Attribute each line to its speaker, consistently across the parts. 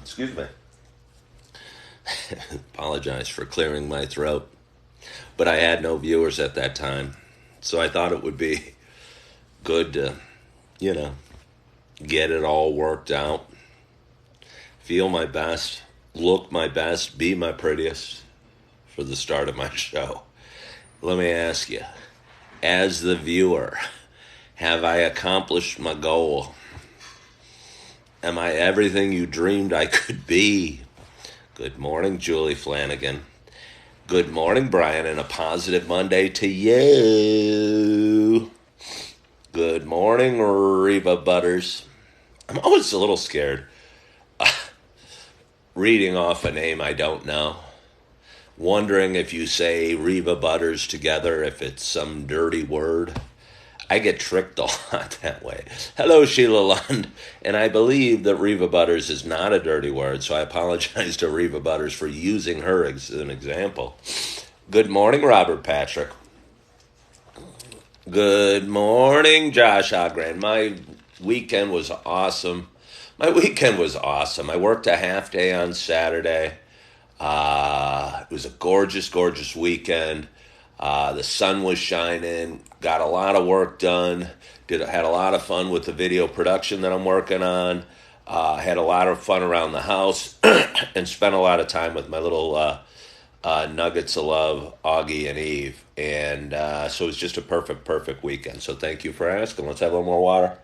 Speaker 1: Excuse me. Apologize for clearing my throat. But I had no viewers at that time. So I thought it would be good to, you know, get it all worked out. Feel my best. Look my best. Be my prettiest for the start of my show. Let me ask you, as the viewer, have I accomplished my goal? Am I everything you dreamed I could be? Good morning, Julie Flanagan. Good morning, Brian, and a positive Monday to you. Good morning, Reba Butters. I'm always a little scared reading off a name I don't know. Wondering if you say Reba Butters together, if it's some dirty word. I get tricked a lot that way. Hello, Sheila Lund. And I believe that Reba Butters is not a dirty word, so I apologize to Reba Butters for using her as an example. Good morning, Robert Patrick. Good morning, Josh Ogren. My weekend was awesome. I worked a half day on Saturday. It was a gorgeous, gorgeous weekend. The sun was shining, got a lot of work done, had a lot of fun with the video production that I'm working on, had a lot of fun around the house, and spent a lot of time with my little nuggets of love, Augie and Eve. And so it was just a perfect weekend. So thank you for asking. Let's have a little more water.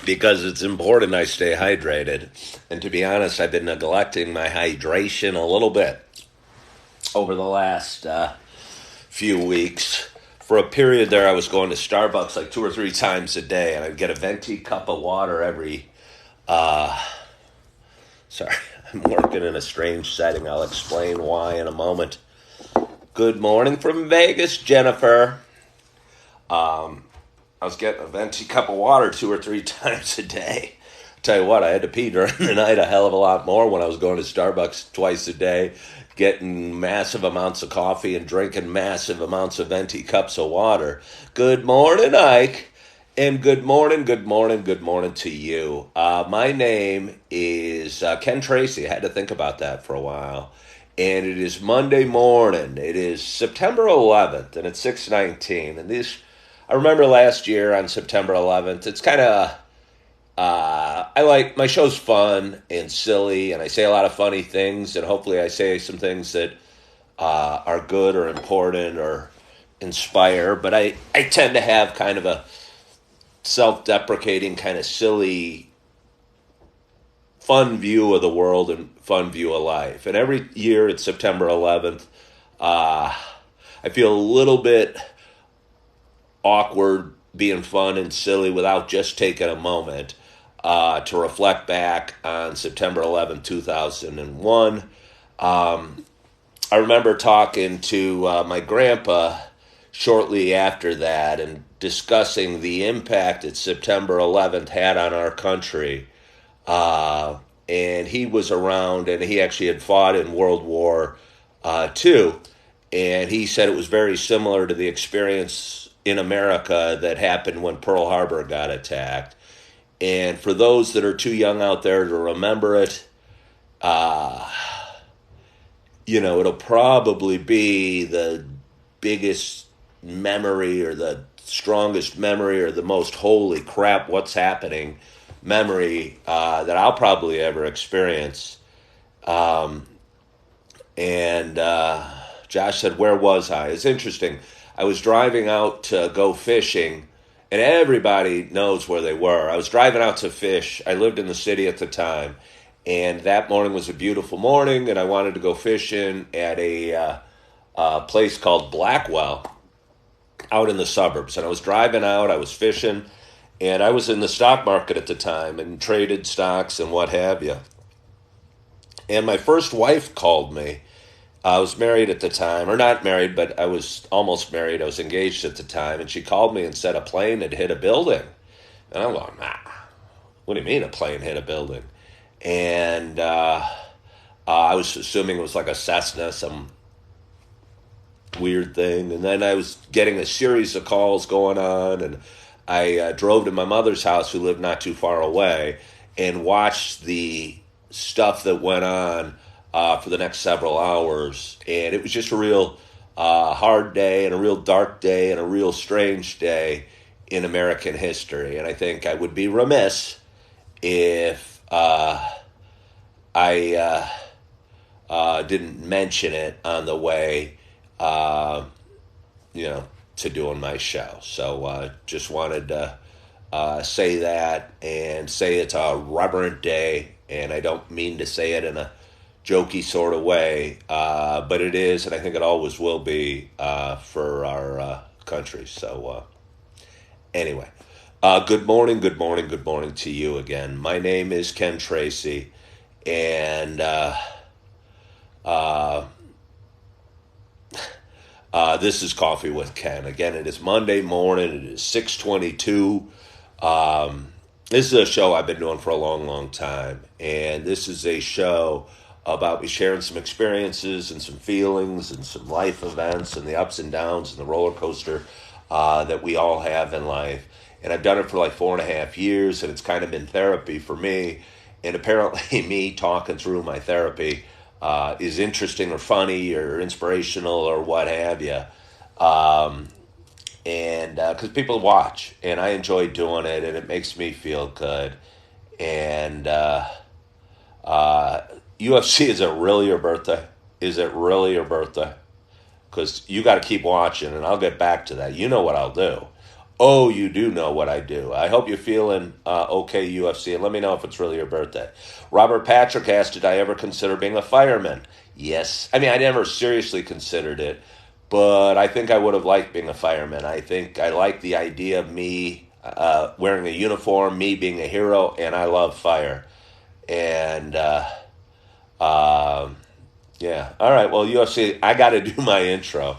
Speaker 1: Because it's important I stay hydrated. And to be honest, I've been neglecting my hydration a little bit over the last few weeks. For a period there, I was going to Starbucks like 2 or 3 times a day, and I'd get a venti cup of water every... Sorry, I'm working in a strange setting. I'll explain why in a moment. Good morning from Vegas, Jennifer. I was getting a venti cup of water 2 or 3 times a day. Tell you what, I had to pee during the night a hell of a lot more when I was going to Starbucks twice a day, getting massive amounts of coffee and drinking massive amounts of venti cups of water. Good morning, Ike. And good morning to you. My name is Ken Tracy. I had to think about that for a while. And it is Monday morning. It is September 11th, and it's 6:19. And I remember last year on September 11th, it's kind of, my show's fun and silly, and I say a lot of funny things, and hopefully I say some things that are good or important or inspire, but I tend to have kind of a self-deprecating, kind of silly, fun view of the world and fun view of life. And every year it's September 11th, I feel a little bit awkward being fun and silly without just taking a moment to reflect back on September 11, 2001. I remember talking to my grandpa shortly after that and discussing the impact that September 11th had on our country. And he was around, and he actually had fought in World War II. And he said it was very similar to the experience in America that happened when Pearl Harbor got attacked. And for those that are too young out there to remember it, it'll probably be the biggest memory or the strongest memory or the most holy crap, what's happening memory that I'll probably ever experience. And Josh said, where was I? It's interesting. I was driving out to go fishing, and everybody knows where they were. I was driving out to fish. I lived in the city at the time, and that morning was a beautiful morning, and I wanted to go fishing at a place called Blackwell out in the suburbs. And I was driving out, I was fishing, and I was in the stock market at the time and traded stocks and what have you. And my first wife called me. I was married at the time, or not married, but I was almost married. I was engaged at the time, and she called me and said a plane had hit a building. And I'm going, nah, what do you mean a plane hit a building? And I was assuming it was like a Cessna, some weird thing. And then I was getting a series of calls going on, and I drove to my mother's house, who lived not too far away, and watched the stuff that went on for the next several hours. And it was just a real hard day and a real dark day and a real strange day in American history. And I think I would be remiss if I didn't mention it on the way, to doing my show. So just wanted to say that and say it's a reverent day. And I don't mean to say it in a jokey sort of way, but it is, and I think it always will be for our country. So anyway, good morning to you again. My name is Ken Tracy, and this is Coffee with Ken. Again, it is Monday morning. It is 6:22. This is a show I've been doing for a long, long time, and this is a show about me sharing some experiences and some feelings and some life events and the ups and downs and the roller coaster that we all have in life. And I've done it for like 4.5 years, and it's kind of been therapy for me. And apparently me talking through my therapy is interesting or funny or inspirational or what have you. And because people watch, and I enjoy doing it, and it makes me feel good. And UFC, is it really your birthday? Is it really your birthday? Because you got to keep watching, and I'll get back to that. You know what I'll do. Oh, you do know what I do. I hope you're feeling okay, UFC, and let me know if it's really your birthday. Robert Patrick asked, did I ever consider being a fireman? Yes. I mean, I never seriously considered it, but I think I would have liked being a fireman. I think I like the idea of me wearing a uniform, me being a hero, and I love fire. And, yeah. All right, well, UFC, I got to do my intro.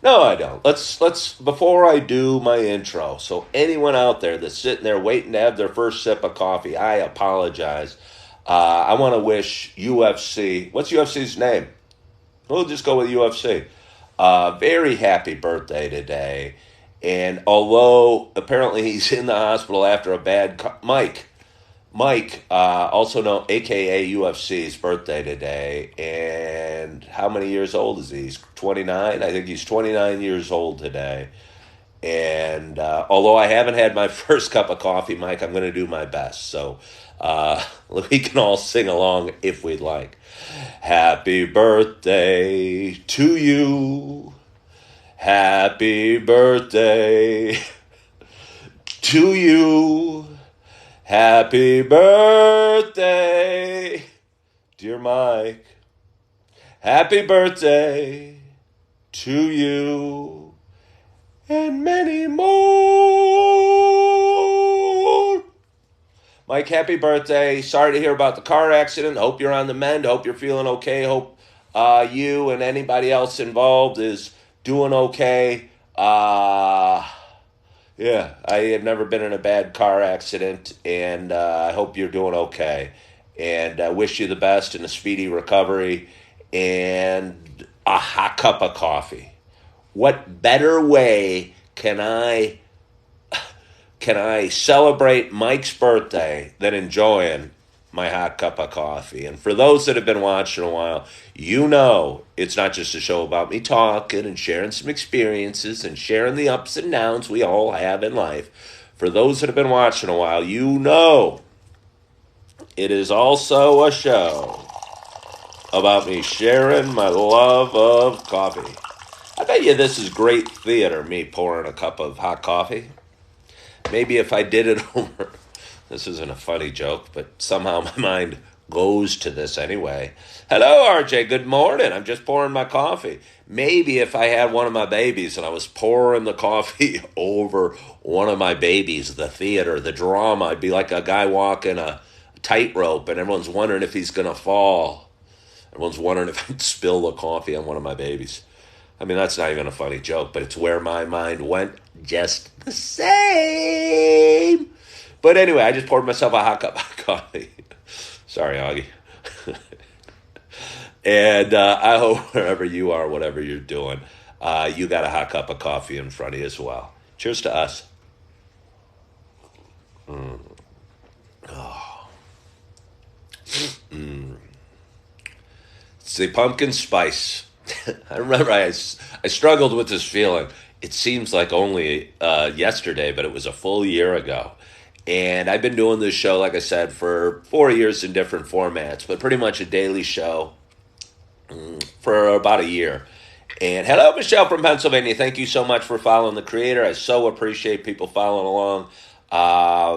Speaker 1: No, I don't. Let's before I do my intro, so anyone out there that's sitting there waiting to have their first sip of coffee, I apologize. I want to wish UFC, what's UFC's name? We'll just go with UFC. Very happy birthday today. And although apparently he's in the hospital after a bad Mike, also known AKA UFC's birthday today. And how many years old is he? He's 29. I think he's 29 years old today. And although I haven't had my first cup of coffee, Mike, I'm going to do my best. So we can all sing along if we'd like. Happy birthday to you. Happy birthday to you. Happy birthday, dear Mike. Happy birthday to you and many more. Mike, happy birthday. Sorry to hear about the car accident. Hope you're on the mend. Hope you're feeling okay. Hope you and anybody else involved is doing okay. Yeah, I have never been in a bad car accident, and I hope you're doing okay. And I wish you the best and a speedy recovery and a hot cup of coffee. What better way can I celebrate Mike's birthday than enjoying my hot cup of coffee? And for those that have been watching a while, you know it's not just a show about me talking and sharing some experiences and sharing the ups and downs we all have in life. For those that have been watching a while, you know it is also a show about me sharing my love of coffee. I bet you this is great theater, me pouring a cup of hot coffee. Maybe if I did it over... This isn't a funny joke, but somehow my mind goes to this anyway. Hello, RJ. Good morning. I'm just pouring my coffee. Maybe if I had one of my babies and I was pouring the coffee over one of my babies, the theater, the drama, I'd be like a guy walking a tightrope and everyone's wondering if he's going to fall. Everyone's wondering if I'd spill the coffee on one of my babies. I mean, that's not even a funny joke, but it's where my mind went just the same. But anyway, I just poured myself a hot cup of coffee. Sorry, Augie. And I hope wherever you are, whatever you're doing, you got a hot cup of coffee in front of you as well. Cheers to us. It's the pumpkin spice. I remember I struggled with this feeling. It seems like only yesterday, but it was a full year ago. And I've been doing this show, like I said, for 4 years in different formats, but pretty much a daily show for about a year. And hello, Michelle from Pennsylvania. Thank you so much for following the creator. I so appreciate people following along,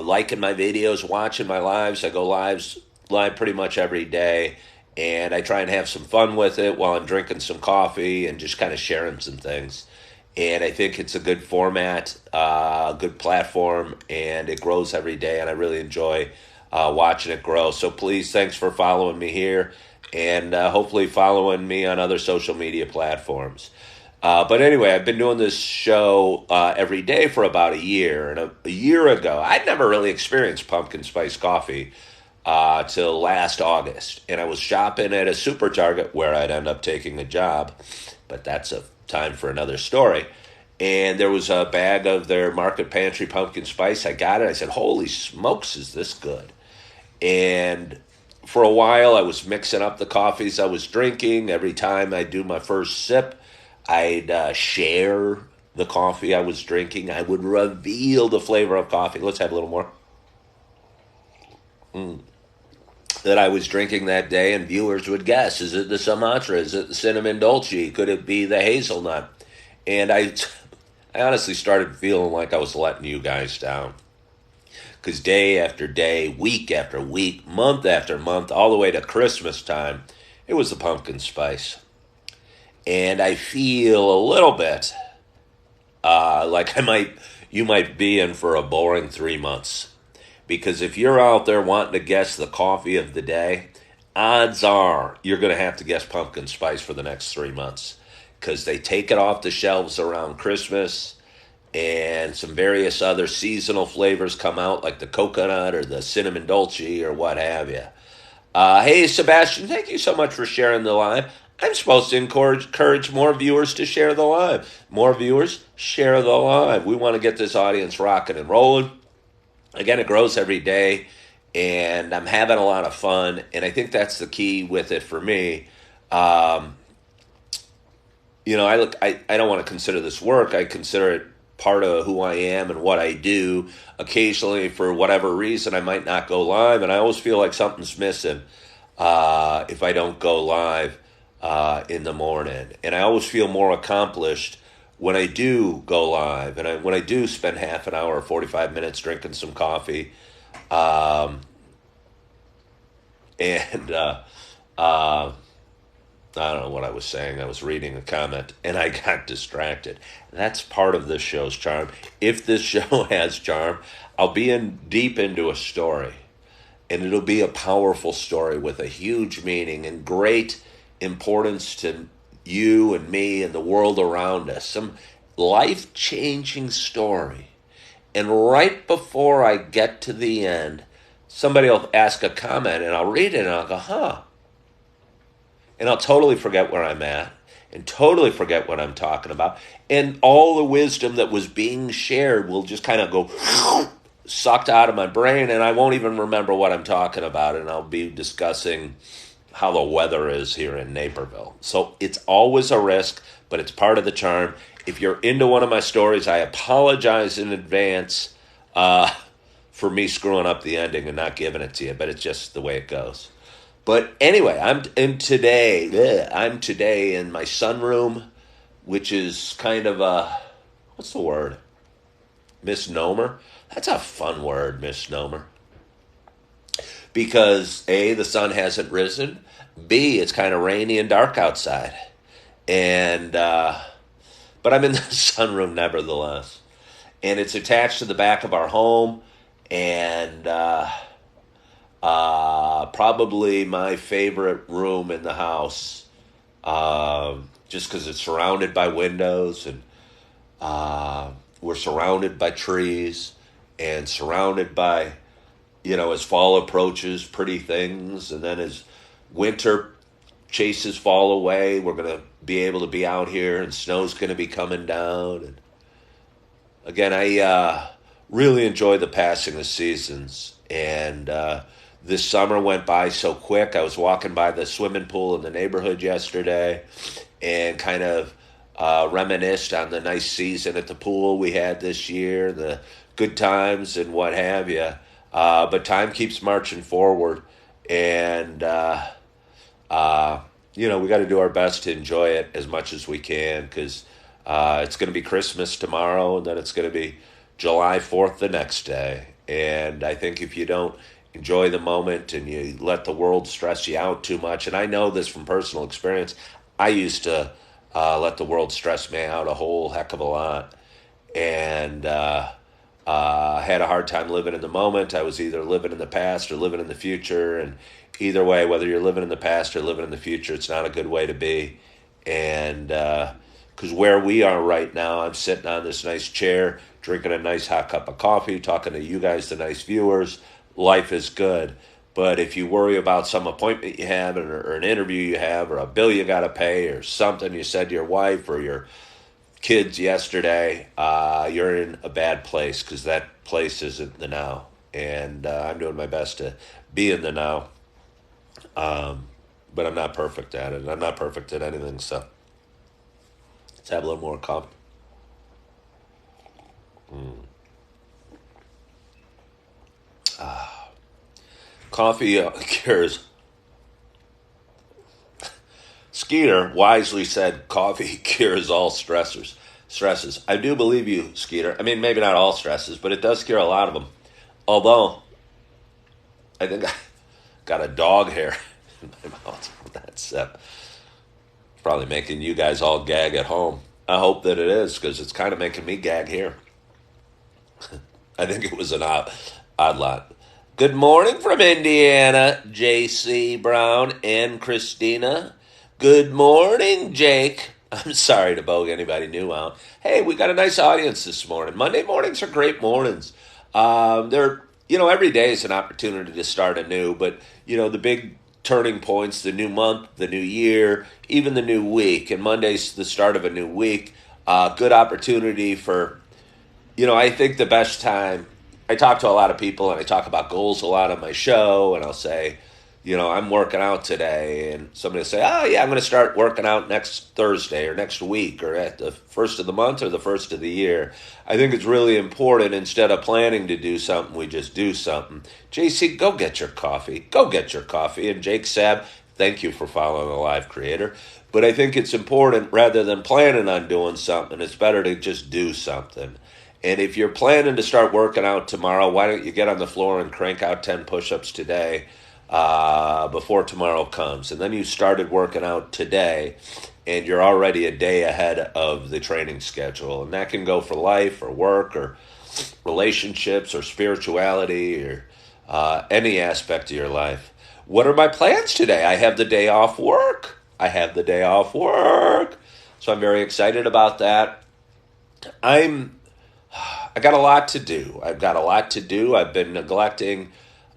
Speaker 1: liking my videos, watching my lives. I go live pretty much every day, and I try and have some fun with it while I'm drinking some coffee and just kind of sharing some things. And I think it's a good format, good platform, and it grows every day, and I really enjoy watching it grow. So please, thanks for following me here, and hopefully following me on other social media platforms. But anyway, I've been doing this show every day for about a year, and a year ago, I'd never really experienced pumpkin spice coffee till last August, and I was shopping at a super Target where I'd end up taking a job, but that's a time for another story. And there was a bag of their market pantry pumpkin spice. I got it. I said, holy smokes, is this good? And for a while, I was mixing up the coffees I was drinking. Every time I do my first sip, I'd share the coffee I was drinking. I would reveal the flavor of coffee. Let's have a little more. That I was drinking that day, and viewers would guess, is it the Sumatra? Is it the cinnamon dolce? Could it be the hazelnut? And I honestly started feeling like I was letting you guys down. Because day after day, week after week, month after month, all the way to Christmas time, it was the pumpkin spice. And I feel a little bit like you might be in for a boring 3 months. Because if you're out there wanting to guess the coffee of the day, odds are you're going to have to guess pumpkin spice for the next 3 months. Because they take it off the shelves around Christmas, and some various other seasonal flavors come out, like the coconut or the cinnamon dolce or what have you. Hey, Sebastian, thank you so much for sharing the live. I'm supposed to encourage more viewers to share the live. More viewers, share the live. We want to get this audience rocking and rolling. Again, it grows every day, and I'm having a lot of fun, and I think that's the key with it for me. I don't want to consider this work. I consider it part of who I am and what I do. Occasionally, for whatever reason, I might not go live, and I always feel like something's missing if I don't go live in the morning. And I always feel more accomplished when I do go live, and when I do spend half an hour or 45 minutes drinking some coffee, I don't know what I was saying. I was reading a comment, and I got distracted. That's part of this show's charm. If this show has charm, I'll be deep into a story, and it'll be a powerful story with a huge meaning and great importance to you and me and the world around us. Some life-changing story. And right before I get to the end, somebody will ask a comment, and I'll read it, and I'll go, huh. And I'll totally forget where I'm at and totally forget what I'm talking about. And all the wisdom that was being shared will just kind of go sucked out of my brain, and I won't even remember what I'm talking about, and I'll be discussing how the weather is here in Naperville. So it's always a risk, but it's part of the charm. If you're into one of my stories, I apologize in advance for me screwing up the ending and not giving it to you, but it's just the way it goes. But anyway, I'm today in my sunroom, which is kind of a, what's the word? Misnomer? That's a fun word, misnomer. Because A, the sun hasn't risen. B, it's kind of rainy and dark outside. And, but I'm in the sunroom nevertheless. And it's attached to the back of our home. And probably my favorite room in the house. Just because it's surrounded by windows. And we're surrounded by trees. And surrounded by, as fall approaches, pretty things. And then as winter chases fall away, we're going to be able to be out here, and snow's going to be coming down. And again, I really enjoy the passing of seasons. And this summer went by so quick. I was walking by the swimming pool in the neighborhood yesterday and kind of reminisced on the nice season at the pool we had this year, the good times and what have you. But time keeps marching forward, and we got to do our best to enjoy it as much as we can, because it's going to be Christmas tomorrow, and then it's going to be July 4th the next day. And I think if you don't enjoy the moment and you let the world stress you out too much, and I know this from personal experience, I used to let the world stress me out a whole heck of a lot, and had a hard time living in the moment. I was either living in the past or living in the future, and either way, whether you're living in the past or living in the future, it's not a good way to be. And because where we are right now, I'm sitting on this nice chair, drinking a nice hot cup of coffee, talking to you guys, the nice viewers. Life is good. But if you worry about some appointment you have, or an interview you have, or a bill you got to pay, or something you said to your wife or your kids yesterday, you're in a bad place, because that place isn't the now. And I'm doing my best to be in the now. But I'm not perfect at it. I'm not perfect at anything, so let's have a little more coffee. Coffee cures. Skeeter wisely said, coffee cures all stresses. I do believe you, Skeeter. I mean, maybe not all stresses, but it does cure a lot of them. Although, I think I got a dog hair in my mouth. That's probably making you guys all gag at home. I hope that it is, because it's kind of making me gag here. I think it was an odd lot. Good morning from Indiana, J.C. Brown and Christina. Good morning, Jake. I'm sorry to bog anybody new out. Hey, we got a nice audience this morning. Monday mornings are great mornings. Every day is an opportunity to start anew, but, the big turning points, the new month, the new year, even the new week, and Monday's the start of a new week. Good opportunity for, I think the best time. I talk to a lot of people, and I talk about goals a lot on my show, and I'll say, I'm working out today, and somebody will say, oh, yeah, I'm going to start working out next Thursday or next week or at the first of the month or the first of the year. I think it's really important, instead of planning to do something, we just do something. JC, go get your coffee. Go get your coffee. And Jake Sab, thank you for following the live creator. But I think it's important, rather than planning on doing something, it's better to just do something. And if you're planning to start working out tomorrow, why don't you get on the floor and crank out 10 push-ups today before tomorrow comes? And then you started working out today, and you're already a day ahead of the training schedule. And that can go for life or work or relationships or spirituality or any aspect of your life. What are my plans today? I have the day off work. So I'm very excited about that. I got a lot to do. I've been neglecting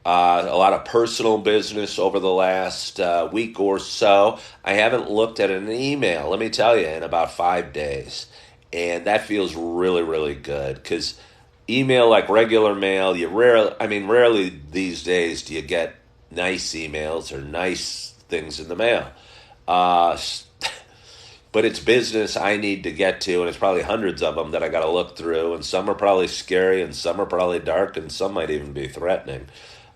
Speaker 1: a lot of personal business over the last week or so. I haven't looked at an email, let me tell you, in about 5 days. And that feels really, really good, because email, like regular mail, rarely these days do you get nice emails or nice things in the mail. But it's business I need to get to, and it's probably hundreds of them that I got to look through, and some are probably scary, and some are probably dark, and some might even be threatening.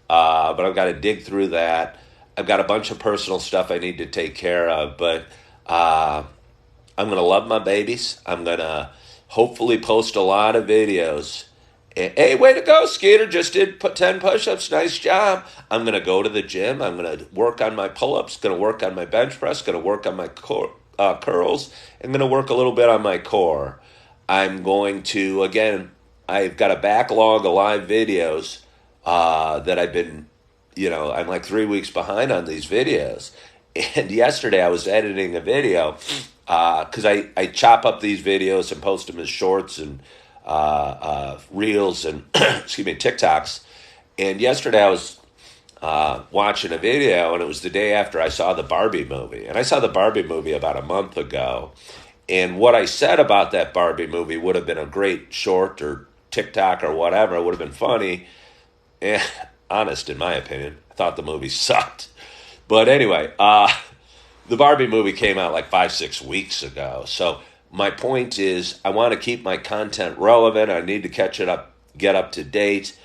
Speaker 1: But I've got to dig through that. I've got a bunch of personal stuff I need to take care of, but I'm going to love my babies. I'm going to hopefully post a lot of videos. And, hey, way to go, Skeeter. Just did 10 push-ups. Nice job. I'm going to go to the gym. I'm going to work on my pull-ups, going to work on my bench press, going to work on my core. Curls. I'm going to work a little bit on my core. I'm going to, again, I've got a backlog of live videos that I've been, I'm like 3 weeks behind on these videos. And yesterday I was editing a video because I chop up these videos and post them as shorts and reels and, TikToks. And yesterday I was watching a video, and it was the day after I saw the Barbie movie. And I saw the Barbie movie about a month ago. And what I said about that Barbie movie would have been a great short or TikTok or whatever. It would have been funny. And honest, in my opinion, I thought the movie sucked. But anyway, the Barbie movie came out like 5-6 weeks ago. So my point is I want to keep my content relevant. I need to catch it up, get up to date.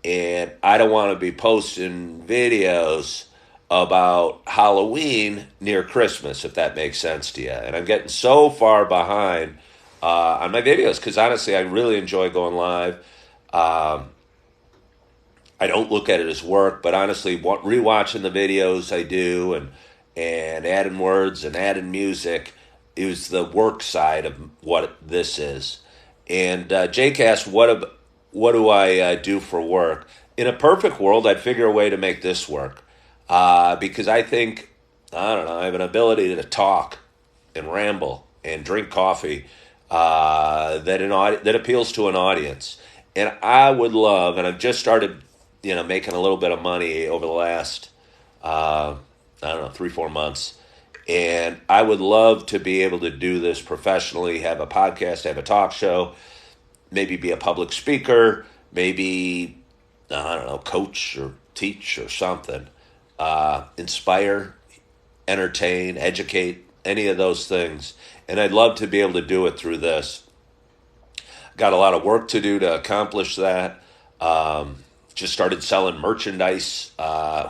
Speaker 1: And I don't want to be posting videos about Halloween near Christmas, if that makes sense to you. And I'm getting so far behind on my videos because honestly, I really enjoy going live. I don't look at it as work, but honestly, rewatching the videos I do and adding words and adding music is the work side of what this is. And Jake asked, what do I do for work? In a perfect world, I'd figure a way to make this work because I think, I don't know, I have an ability to talk and ramble and drink coffee that appeals to an audience. And I would love, and I've just started making a little bit of money over the last, 3-4 months. And I would love to be able to do this professionally, have a podcast, have a talk show, maybe be a public speaker, maybe, coach or teach or something. Inspire, entertain, educate, any of those things. And I'd love to be able to do it through this. Got a lot of work to do to accomplish that. Just started selling merchandise,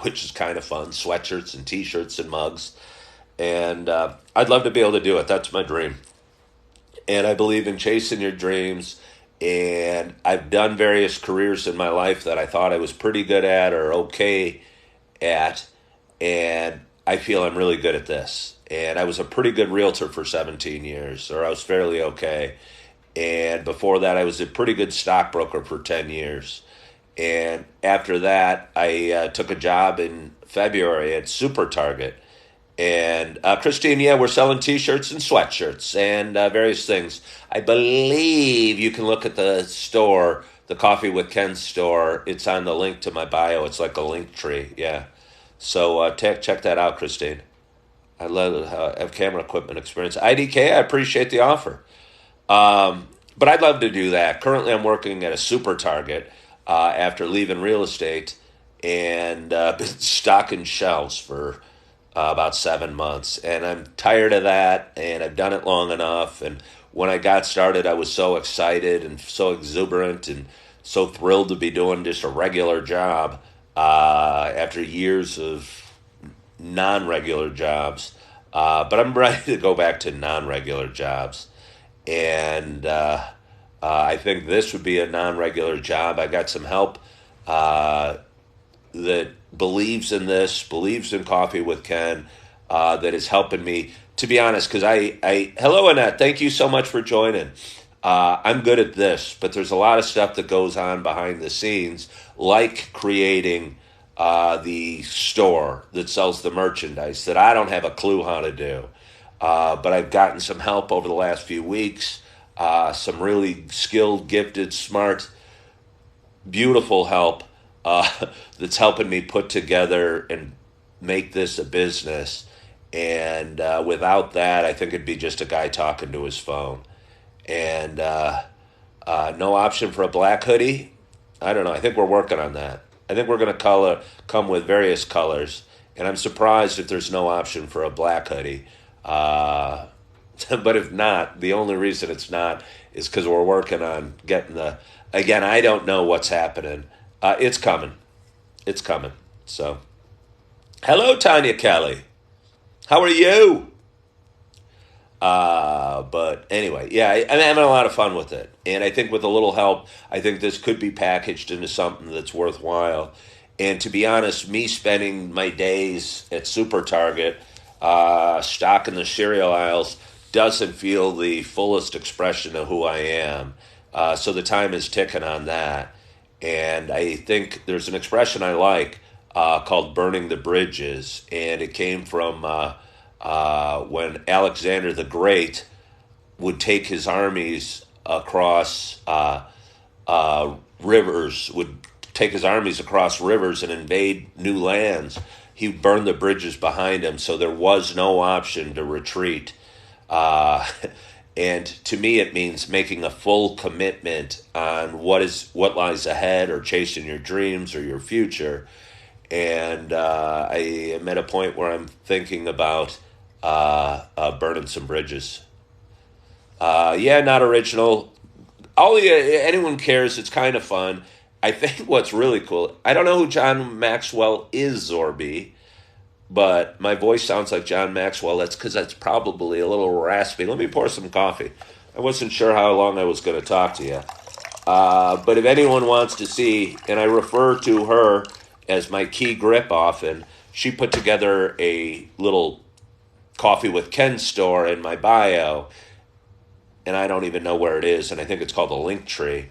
Speaker 1: which is kind of fun, sweatshirts and T-shirts and mugs. And I'd love to be able to do it. That's my dream. And I believe in chasing your dreams. And I've done various careers in my life that I thought I was pretty good at or okay at. And I feel I'm really good at this. And I was a pretty good realtor for 17 years, or I was fairly okay. And before that, I was a pretty good stockbroker for 10 years. And after that, I took a job in February at Super Target. And Christine, we're selling T-shirts and sweatshirts and various things. I believe you can look at the store, the Coffee with Ken store. It's on the link to my bio. It's like a link tree, yeah. So check that out, Christine. I have camera equipment experience. IDK, I appreciate the offer. But I'd love to do that. Currently, I'm working at a Super Target after leaving real estate and been stocking shelves for about 7 months. And I'm tired of that, and I've done it long enough. And when I got started, I was so excited and so exuberant and so thrilled to be doing just a regular job after years of non-regular jobs. But I'm ready to go back to non-regular jobs. And I think this would be a non-regular job. I got some help that believes in this, believes in Coffee with Ken, that is helping me, to be honest, because hello, Annette, thank you so much for joining. I'm good at this, but there's a lot of stuff that goes on behind the scenes, like creating the store that sells the merchandise that I don't have a clue how to do. But I've gotten some help over the last few weeks, some really skilled, gifted, smart, beautiful help that's helping me put together and make this a business. And without that, I think it'd be just a guy talking to his phone. And no option for a black hoodie. I don't know. I think we're working on that. I think we're going to come with various colors. And I'm surprised if there's no option for a black hoodie. But if not, the only reason it's not is because we're working on getting again, I don't know what's happening. It's coming. It's coming. So, hello, Tanya Kelly. How are you? But anyway, yeah, I'm having a lot of fun with it. And I think with a little help, I think this could be packaged into something that's worthwhile. And to be honest, me spending my days at Super Target, stocking the cereal aisles, doesn't feel the fullest expression of who I am. So the time is ticking on that. And I think there's an expression I like called burning the bridges. And it came from when Alexander the Great would take his armies across rivers, and invade new lands. He would burn the bridges behind him, so there was no option to retreat. And to me, it means making a full commitment on what lies ahead, or chasing your dreams or your future. And I am at a point where I'm thinking about burning some bridges. Yeah, not original. Anyone cares. It's kind of fun. I think what's really cool, I don't know who John Maxwell is, Zorby, but my voice sounds like John Maxwell. That's because that's probably a little raspy. Let me pour some coffee. I wasn't sure how long I was going to talk to you. But if anyone wants to see, and I refer to her as my key grip often, she put together a little Coffee with Ken store in my bio, and I don't even know where it is, and I think it's called the Link Tree.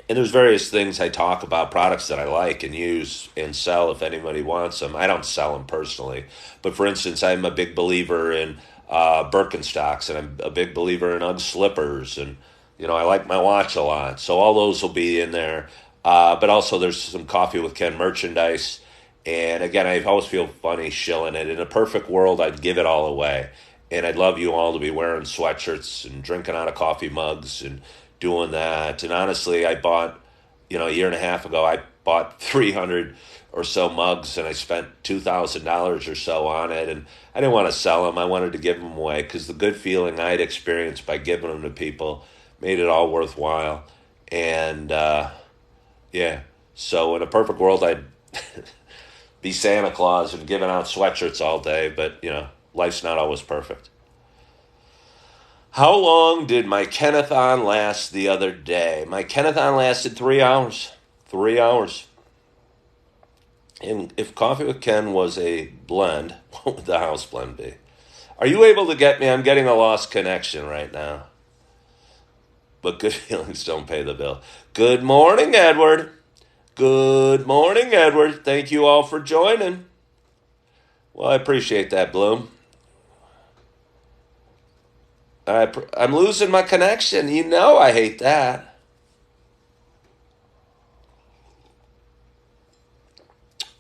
Speaker 1: And there's various things I talk about, products that I like and use and sell if anybody wants them. I don't sell them personally. But for instance, I'm a big believer in Birkenstocks, and I'm a big believer in Ugg slippers. And, I like my watch a lot. So all those will be in there. But also there's some Coffee with Ken merchandise. And again, I always feel funny shilling it. In a perfect world, I'd give it all away. And I'd love you all to be wearing sweatshirts and drinking out of coffee mugs and doing that. And honestly, I bought, a year and a half ago, I bought 300 or so mugs, and I spent $2,000 or so on it. And I didn't want to sell them. I wanted to give them away because the good feeling I'd experienced by giving them to people made it all worthwhile. And, yeah, so in a perfect world, I'd be Santa Claus and giving out sweatshirts all day. But, life's not always perfect. How long did my Kennathon last the other day? My Kennathon lasted 3 hours. 3 hours. And if Coffee with Ken was a blend, what would the house blend be? Are you able to get me? I'm getting a lost connection right now. But good feelings don't pay the bill. Good morning, Edward. Good morning, Edward. Thank you all for joining. Well, I appreciate that, Bloom. I'm losing my connection. I hate that.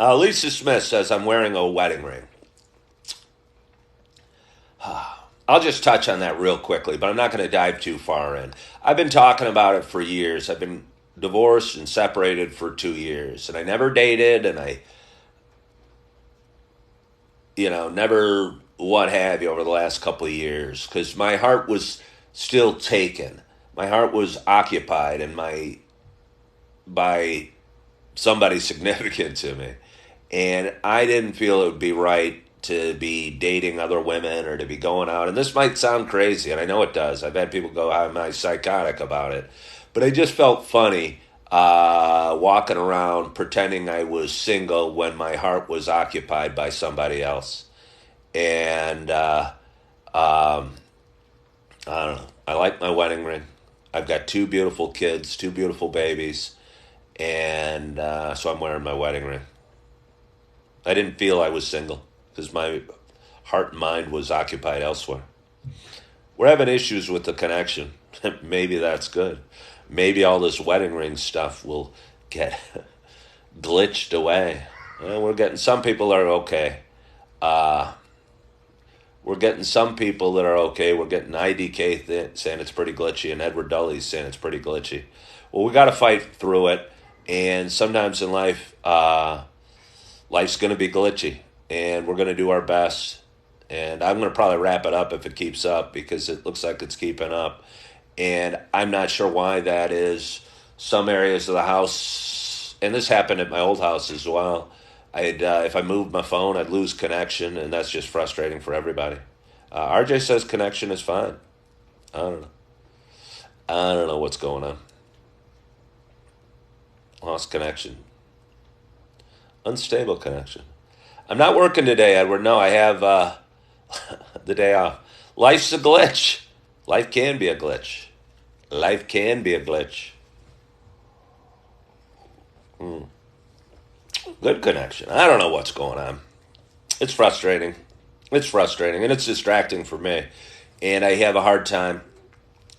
Speaker 1: Lisa Smith says, I'm wearing a wedding ring. I'll just touch on that real quickly, but I'm not going to dive too far in. I've been talking about it for years. I've been divorced and separated for 2 years, and I never dated, and I, never what have you over the last couple of years, because my heart was still taken. My heart was occupied by somebody significant to me. And I didn't feel it would be right to be dating other women or to be going out. And this might sound crazy, and I know it does. I've had people go, am I psychotic about it? But I just felt funny walking around pretending I was single when my heart was occupied by somebody else. And I don't know. I like my wedding ring. I've got 2 beautiful kids, 2 beautiful babies, and so I'm wearing my wedding ring. I didn't feel I was single because my heart and mind was occupied elsewhere. We're having issues with the connection. Maybe that's good. Maybe all this wedding ring stuff will get glitched away. We're getting some people are okay. We're getting some people that are okay. We're getting IDK saying it's pretty glitchy, and Edward Dully's saying it's pretty glitchy. Well, we got to fight through it, and sometimes in life, life's going to be glitchy, and we're going to do our best. And I'm going to probably wrap it up if it keeps up, because it looks like it's keeping up. And I'm not sure why that is. Some areas of the house, and this happened at my old house as well, if I moved my phone, I'd lose connection, and that's just frustrating for everybody. RJ says connection is fine. I don't know. I don't know what's going on. Lost connection. Unstable connection. I'm not working today, Edward. No, I have the day off. Life's a glitch. Life can be a glitch. Life can be a glitch. Good connection. I don't know what's going on. It's frustrating. It's frustrating, and it's distracting for me. And I have a hard time.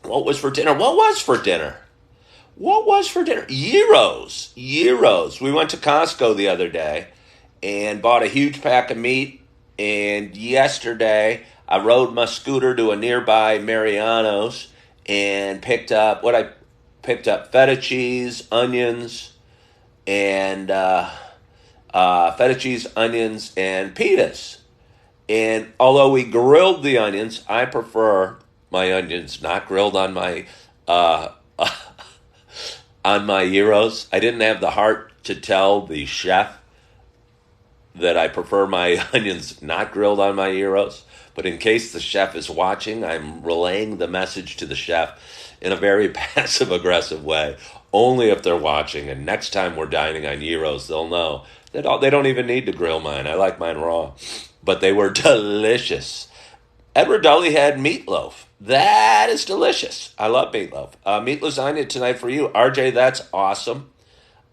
Speaker 1: What was for dinner? What was for dinner? What was for dinner? Gyros. Gyros. We went to Costco the other day and bought a huge pack of meat. And yesterday, I rode my scooter to a nearby Mariano's and picked up feta cheese, onions, and feta cheese, onions, and pitas. And although we grilled the onions, I prefer my onions not grilled on my uh, on my gyros. I didn't have the heart to tell the chef that I prefer my onions not grilled on my gyros. But in case the chef is watching, I'm relaying the message to the chef in a very passive aggressive way. Only if they're watching, and next time we're dining on gyros, they'll know that they don't even need to grill mine. I like mine raw, but they were delicious. Edward Dully had meatloaf. That is delicious. I love meatloaf. Meat lasagna tonight for you, RJ. That's awesome.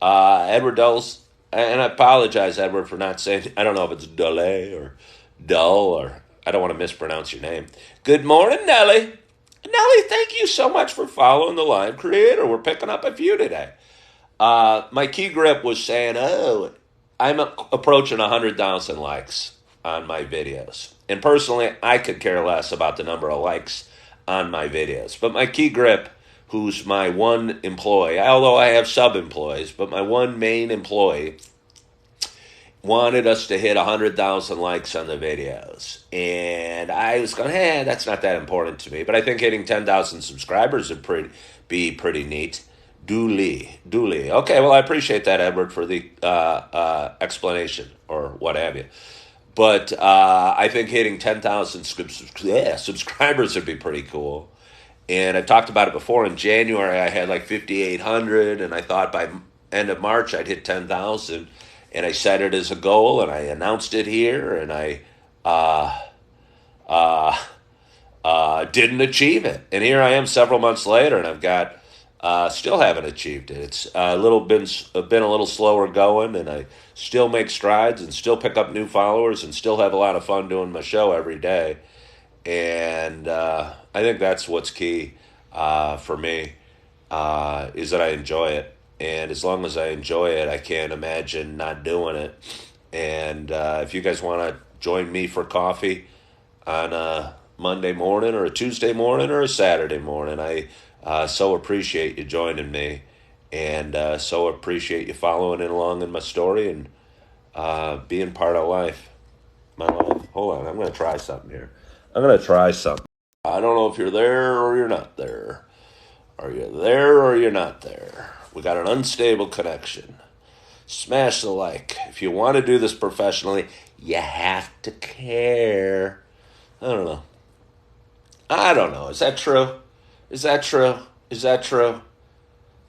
Speaker 1: Edward Dulles, and I apologize, Edward, for not saying. I don't know if it's Dully or Dull, or I don't want to mispronounce your name. Good morning, Nelly. Nelly, thank you so much for following the live creator. We're picking up a few today. My key grip was saying, oh, I'm approaching 100,000 likes on my videos. And personally, I could care less about the number of likes on my videos. But my key grip, who's my one employee, although I have sub-employees, but my one main employee wanted us to hit 100,000 likes on the videos. And I was going, that's not that important to me. But I think hitting 10,000 subscribers would be pretty neat. Dooley. Okay, well, I appreciate that, Edward, for the explanation or what have you. But I think hitting 10,000 subscribers would be pretty cool. And I've talked about it before. In January, I had like 5,800, and I thought by end of March I'd hit 10,000. And I set it as a goal, and I announced it here, and I didn't achieve it. And here I am several months later, and I've got still haven't achieved it. It's been a little slower going, and I still make strides and still pick up new followers and still have a lot of fun doing my show every day. And I think that's what's key for me is that I enjoy it. And as long as I enjoy it, I can't imagine not doing it. And if you guys want to join me for coffee on a Monday morning or a Tuesday morning or a Saturday morning, I so appreciate you joining me. And so appreciate you following along in my story and being part of my life. Hold on, I'm going to try something here. I don't know if you're there or you're not there. Are you there or you're not there? We got an unstable connection. Smash the like. If you want to do this professionally, you have to care. I don't know. Is that true?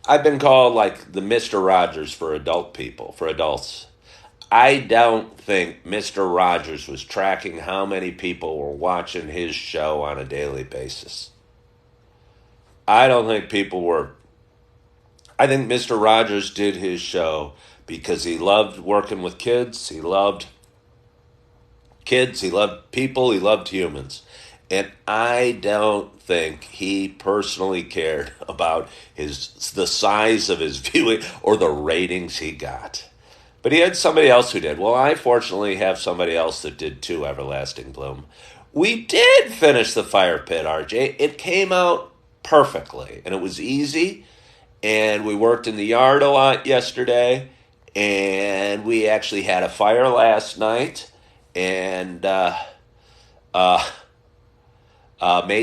Speaker 1: I've been called like the Mr. Rogers for adults. I don't think Mr. Rogers was tracking how many people were watching his show on a daily basis. I don't think people were. I think Mr. Rogers did his show because he loved working with kids. He loved people. He loved humans. And I don't think he personally cared about the size of his viewing or the ratings he got. But he had somebody else who did. Well, I fortunately have somebody else that did too, Everlasting Bloom. We did finish the fire pit, RJ. It came out perfectly, and it was easy. And we worked in the yard a lot yesterday, and we actually had a fire last night, and made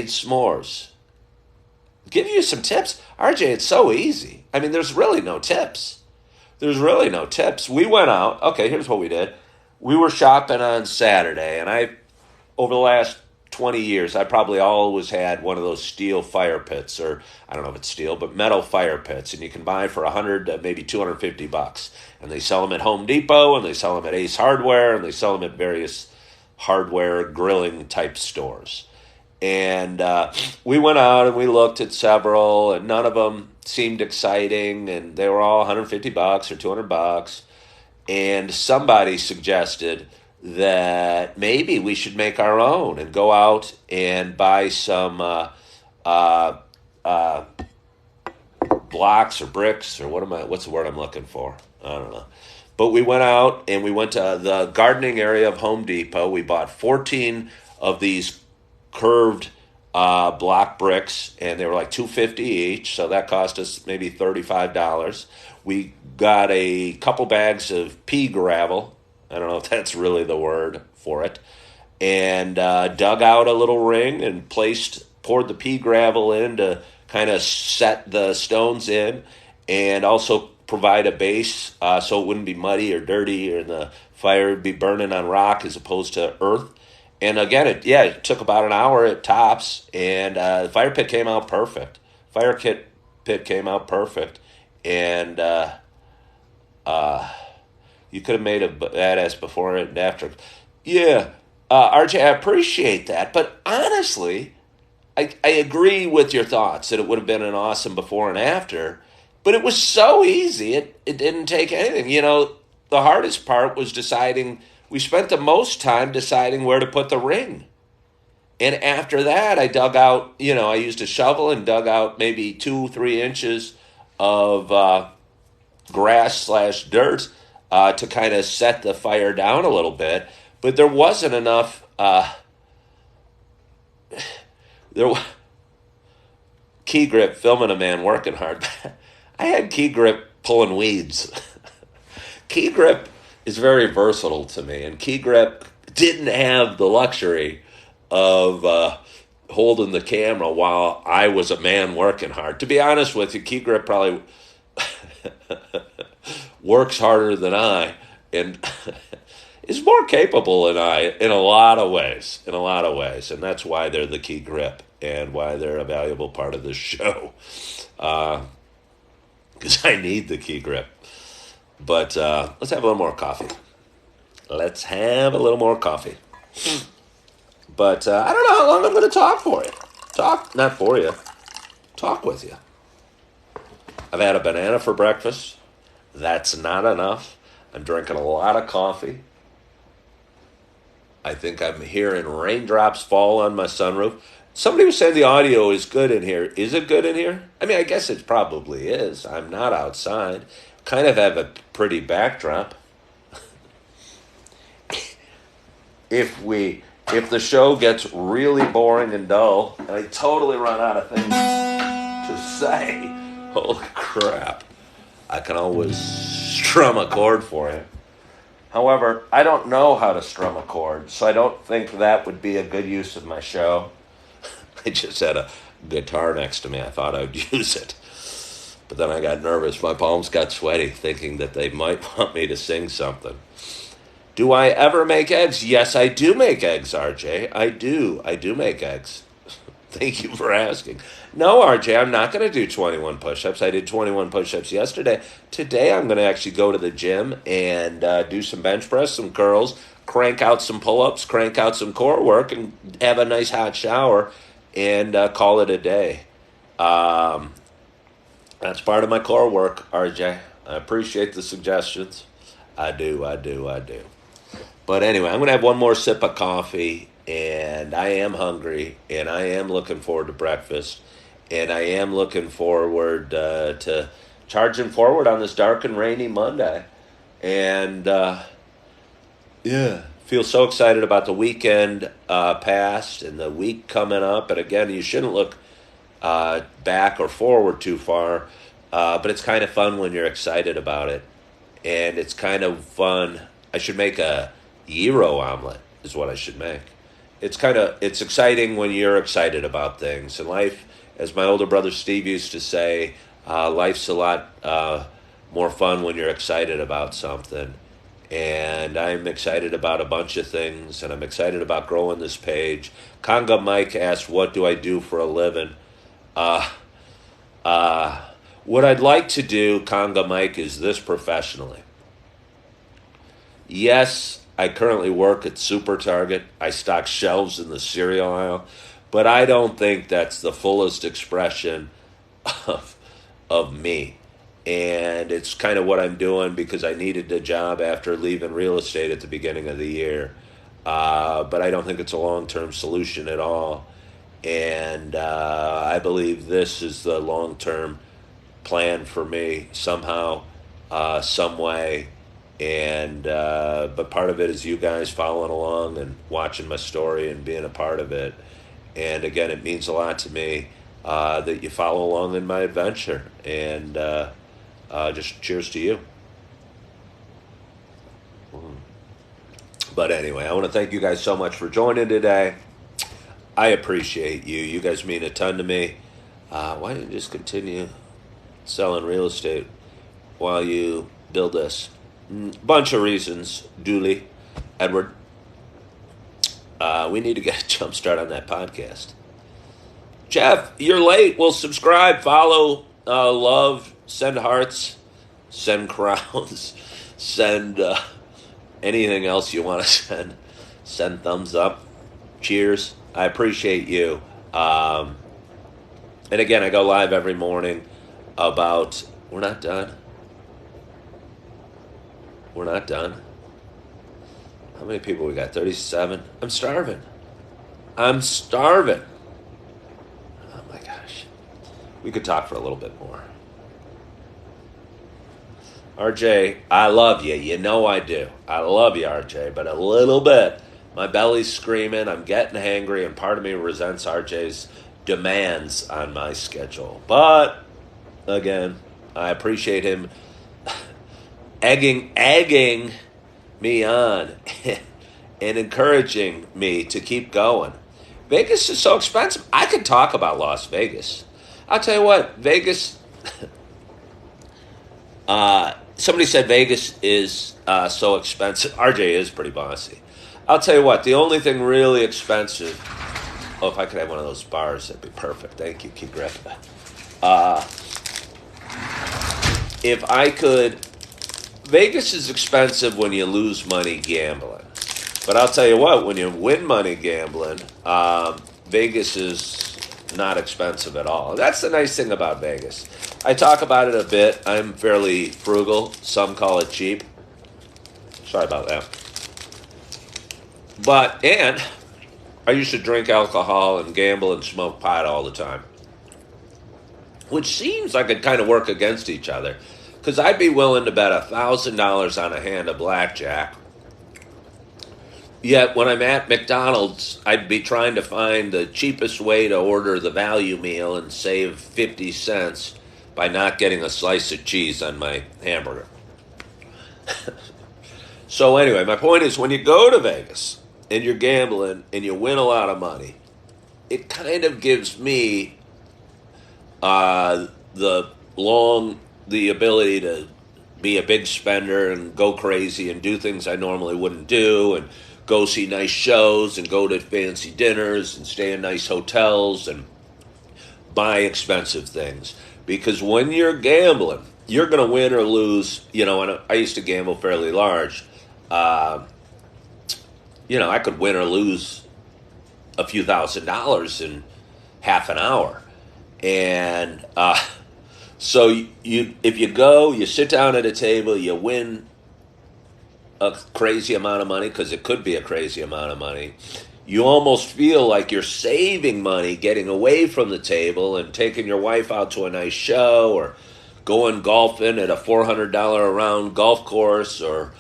Speaker 1: s'mores. Give you some tips, RJ. It's so easy. I mean, there's really no tips. We went out. Okay, here's what we did. We were shopping on Saturday, and over the last 20 years, I probably always had one of those steel fire pits, or I don't know if it's steel, but metal fire pits, and you can buy for $100, maybe $250, and they sell them at Home Depot, and they sell them at Ace Hardware, and they sell them at various hardware grilling type stores. And we went out and we looked at several, and none of them seemed exciting, and they were all $150 or $200. And somebody suggested that maybe we should make our own and go out and buy some blocks or bricks or what's the word I'm looking for? I don't know. But we went out and we went to the gardening area of Home Depot. We bought 14 of these curved block bricks, and they were like $2.50 each, so that cost us maybe $35. We got a couple bags of pea gravel. I don't know if that's really the word for it. And dug out a little ring and poured the pea gravel in to kind of set the stones in, and also provide a base so it wouldn't be muddy or dirty, and the fire would be burning on rock as opposed to earth. And again, it took about an hour at tops, and the fire pit came out perfect. Pit came out perfect, and you could have made a badass before and after. Yeah, RJ, I appreciate that, but honestly, I agree with your thoughts that it would have been an awesome before and after, but it was so easy. It didn't take anything. The hardest part was deciding. We spent the most time deciding where to put the ring. And after that, I dug out, I used a shovel and dug out maybe 2-3 inches of grass/dirt to kind of set the fire down a little bit. But there wasn't enough. Key grip, filming a man working hard. I had key grip pulling weeds. Key grip is very versatile to me, and key grip didn't have the luxury of holding the camera while I was a man working hard. To be honest with you, key grip probably works harder than I, and is more capable than I in a lot of ways, and that's why they're the key grip and why they're a valuable part of this show, because I need the key grip. But let's have a little more coffee. But I don't know how long I'm going to talk for you. Talk with you. I've had a banana for breakfast. That's not enough. I'm drinking a lot of coffee. I think I'm hearing raindrops fall on my sunroof. Somebody was saying the audio is good in here. Is it good in here? I mean, I guess it probably is. I'm not outside. Kind of have a pretty backdrop. If the show gets really boring and dull, and I totally run out of things to say, holy crap, I can always strum a chord for you. However, I don't know how to strum a chord, so I don't think that would be a good use of my show. I just had a guitar next to me. I thought I'd use it. But then I got nervous. My palms got sweaty, thinking that they might want me to sing something. Do I ever make eggs? Yes, I do make eggs, RJ. I do make eggs. Thank you for asking. No, RJ, I'm not going to do 21 push-ups. I did 21 push-ups yesterday. Today I'm going to actually go to the gym and do some bench press, some curls, crank out some pull-ups, crank out some core work, and have a nice hot shower and call it a day. That's part of my core work, RJ. I appreciate the suggestions. I do. But anyway, I'm going to have one more sip of coffee, and I am hungry, and I am looking forward to breakfast, and I am looking forward to charging forward on this dark and rainy Monday. And, feel so excited about the weekend past and the week coming up. And again, you shouldn't look back or forward too far, but it's kind of fun when you're excited about it. And it's kind of fun. I should make a gyro omelet is what I should make. It's exciting when you're excited about things. And life, as my older brother Steve used to say, life's a lot more fun when you're excited about something. And I'm excited about a bunch of things, and I'm excited about growing this page. Conga Mike asked, what do I do for a living? What I'd like to do, Conga Mike, is this professionally. Yes, I currently work at Super Target. I stock shelves in the cereal aisle, but I don't think that's the fullest expression of me. And it's kind of what I'm doing because I needed a job after leaving real estate at the beginning of the year. But I don't think it's a long-term solution at all. And I believe this is the long-term plan for me somehow, some way. And but part of it is you guys following along and watching my story and being a part of it. And again, it means a lot to me that you follow along in my adventure. And just cheers to you. But anyway, I want to thank you guys so much for joining today. I appreciate you. You guys mean a ton to me. Why don't you just continue selling real estate while you build this? Bunch of reasons, Dooley, Edward. We need to get a jump start on that podcast. Jeff, you're late. Well, subscribe, follow, love, send hearts, send crowns, send anything else you want to send. Send thumbs up. Cheers. I appreciate you. And again, I go live every morning about... We're not done. We're not done. How many people we got? 37? I'm starving. I'm starving. Oh my gosh. We could talk for a little bit more. RJ, I love you. You know I do. I love you, RJ, but a little bit. My belly's screaming. I'm getting hangry, and part of me resents RJ's demands on my schedule. But, again, I appreciate him egging me on and encouraging me to keep going. Vegas is so expensive. I could talk about Las Vegas. I'll tell you what, Vegas... somebody said Vegas is so expensive. RJ is pretty bossy. I'll tell you what, the only thing really expensive... Oh, if I could have one of those bars, that'd be perfect. Thank you, Key Grip. If I could... Vegas is expensive when you lose money gambling. But I'll tell you what, when you win money gambling, Vegas is not expensive at all. That's the nice thing about Vegas. I talk about it a bit. I'm fairly frugal. Some call it cheap. Sorry about that. And I used to drink alcohol and gamble and smoke pot all the time. Which seems like it kind of work against each other. Because I'd be willing to bet $1,000 on a hand of blackjack. Yet when I'm at McDonald's, I'd be trying to find the cheapest way to order the value meal and save 50 cents by not getting a slice of cheese on my hamburger. So anyway, my point is when you go to Vegas and you're gambling and you win a lot of money, it kind of gives me the ability to be a big spender and go crazy and do things I normally wouldn't do and go see nice shows and go to fancy dinners and stay in nice hotels and buy expensive things. Because when you're gambling, you're going to win or lose. And I used to gamble fairly large. I could win or lose a few $1,000s in half an hour. And so if you go, you sit down at a table, you win a crazy amount of money, because it could be a crazy amount of money. You almost feel like you're saving money getting away from the table and taking your wife out to a nice show or going golfing at a $400 a round golf course or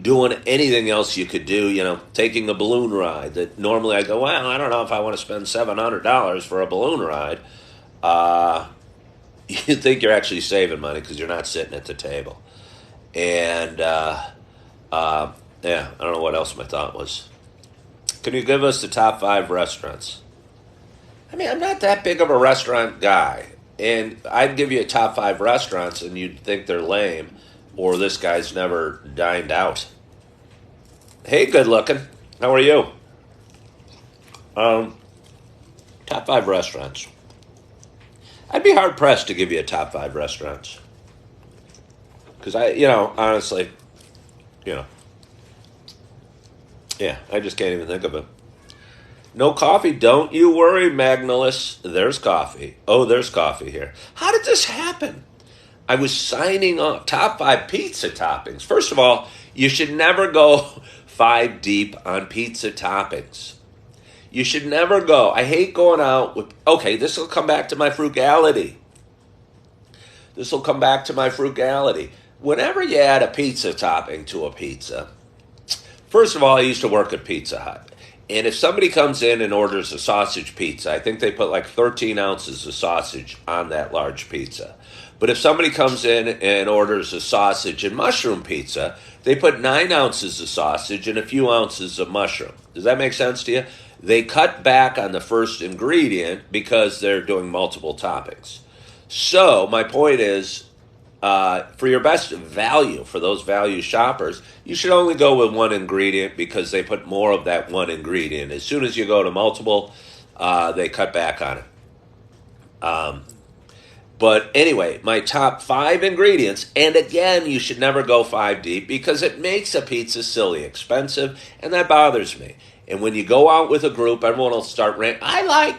Speaker 1: doing anything else you could do, taking a balloon ride that normally I go, well, I don't know if I want to spend $700 for a balloon ride. You think you're actually saving money because you're not sitting at the table. And, I don't know what else my thought was. Can you give us the top 5 restaurants? I mean, I'm not that big of a restaurant guy. And I'd give you a top 5 restaurants and you'd think they're lame or this guy's never dined out. Hey, good looking. How are you? Top 5 restaurants. I'd be hard pressed to give you a top 5 restaurants. Because honestly, I just can't even think of it. No coffee? Don't you worry, Magnolus. There's coffee. Oh, there's coffee here. How did this happen? I was signing off. Top 5 pizza toppings. First of all, you should never go 5 deep on pizza toppings. You should never go. I hate going out with... Okay, this will come back to my frugality. Whenever you add a pizza topping to a pizza... First of all, I used to work at Pizza Hut. And if somebody comes in and orders a sausage pizza, I think they put like 13 ounces of sausage on that large pizza. But if somebody comes in and orders a sausage and mushroom pizza, they put 9 ounces of sausage and a few ounces of mushroom. Does that make sense to you? They cut back on the first ingredient because they're doing multiple toppings. So my point is, for your best value, for those value shoppers, you should only go with one ingredient because they put more of that one ingredient. As soon as you go to multiple, they cut back on it. But anyway, my top 5 ingredients, and again, you should never go 5 deep because it makes a pizza silly expensive, and that bothers me. And when you go out with a group, everyone will start ranting, I like